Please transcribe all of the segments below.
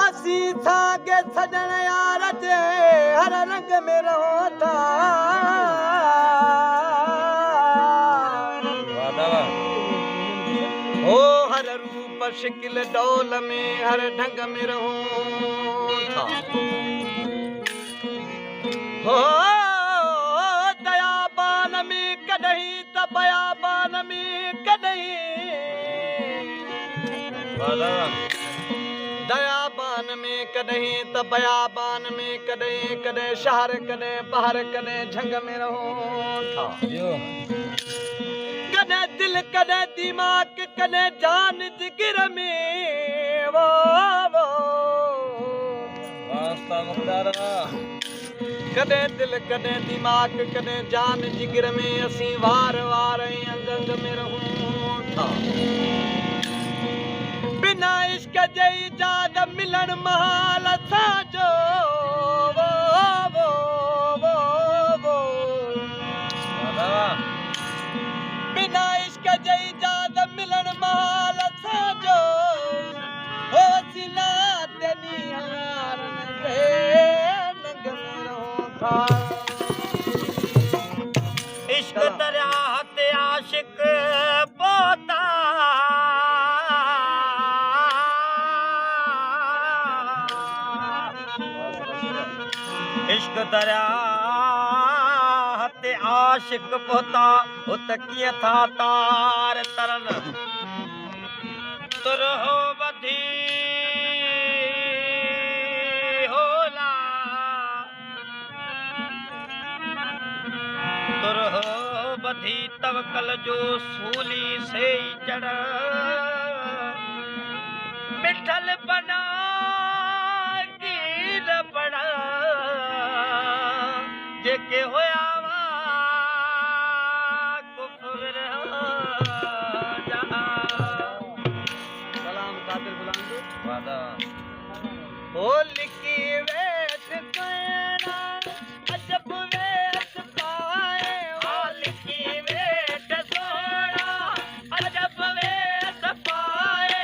असी था के सजन यार जे हर रंग में रहो था ओ हर रूप शिकिल डोल में हर ढंग में रहो था हो दयाबान में कदही त बयाबान में कदही दयाबान में कदही त बयाबान में कदे कदे शहर कदे बहर कदे झंग में रहो था कदे दिल कदे दिमाग कदे जान जिगर में वो वास्ता मुख्तार कदे दिल कदे दिमाग कदे जान जिगर में असी वार वार अंग अंग में रहूं था बिना इश्क जे इजाद मिलन महाल साजो वो वो वो वो बिना इश्क जे इजाद मिलन महाल साजो हो सिला तेनी हार नंग मेरो था इश्क दरिया ते आशिक पोता इश्क दरिया ते आशिक पोता उत किए था तार तरन तुर हो बधी होला तुर हो बधी तवकल जो सूली से चढ़ मिठल बना कीर बड़ा जेके होया वा कुफर सलाम कादिर बुलंद वादा ओ लिखी वेट कोना अजब वेट पाए ओ लिखी वेट सोना अजब वेट पाए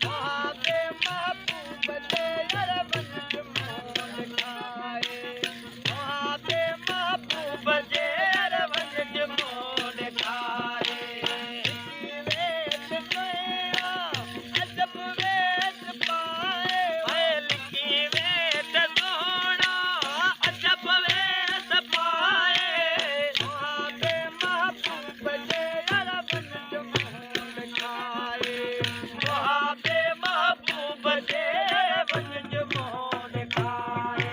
वहाँ पे महबूब दे अरबन मोल खाए वहाँ पे महबूब बजे अरवंज मोड़ खाए लिखी वेट कोना अजब वेट पाए हाय लिखी वेट सोना अजब वेट पाए वहाँ पे महबूब दे अरबन मोल खाए वहाँ पे महबूब जे वंज मोड़ खाए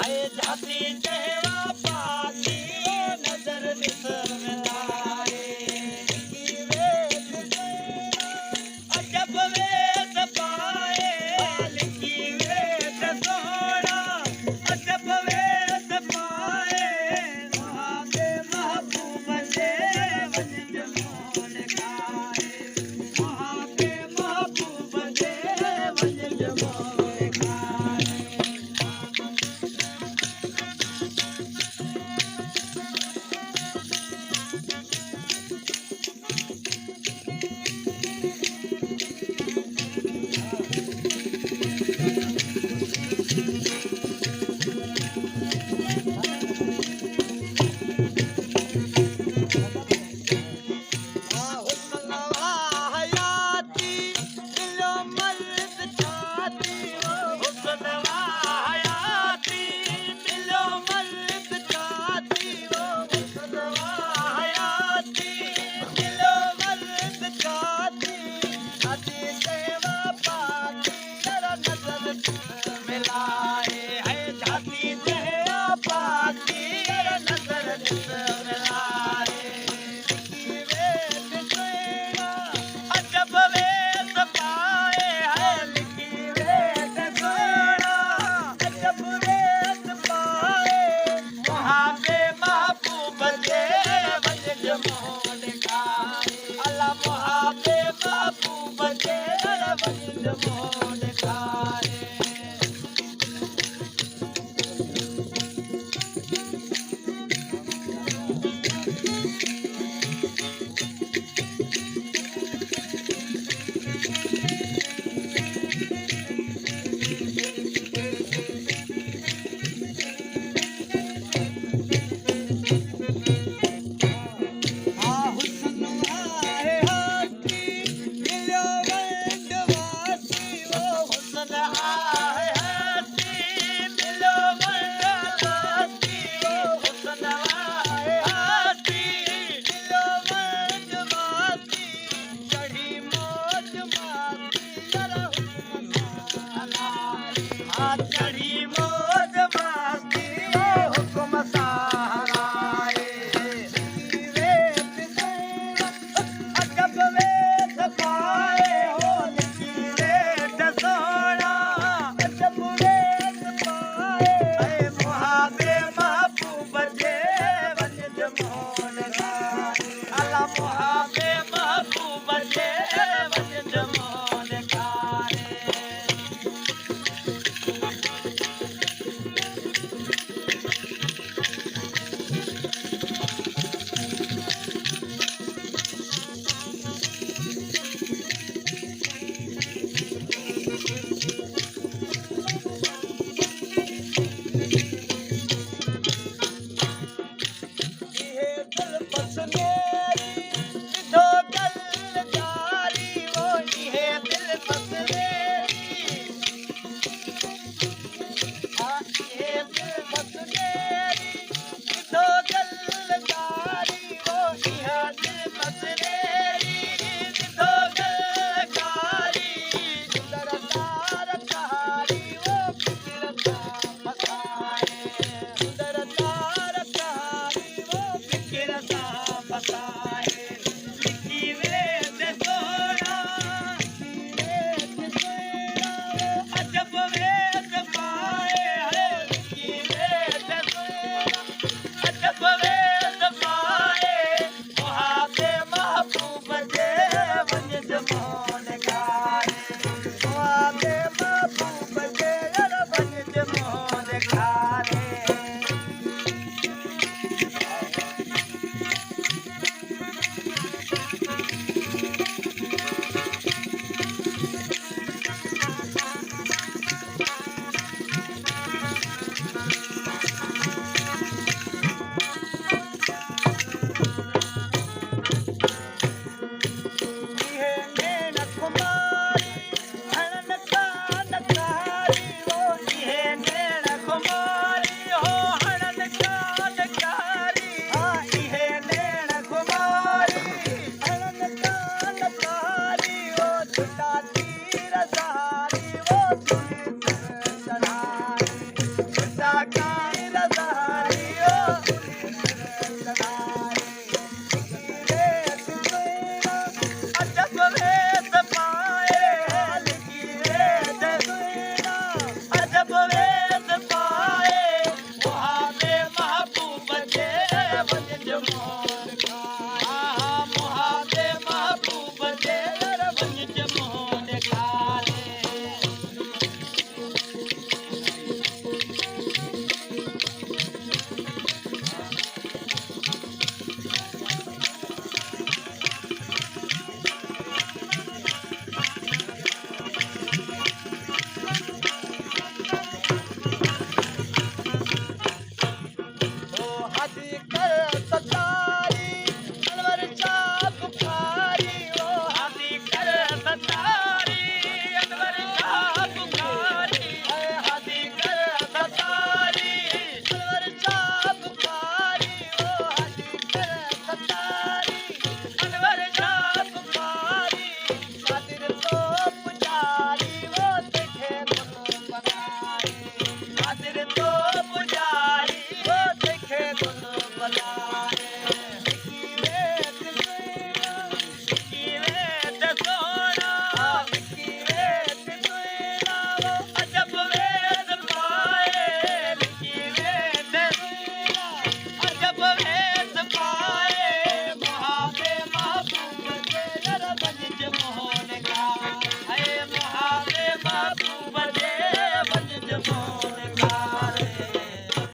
आए जाती जहवा पाती नजर निसर मिलाए अजब वेद पाए लिखी वेद सोना अजब वेद पाए वहाँ पे महबूब जे वंज मोल खाए वहाँ पे महबूब जे वंज मोल खाए जिसे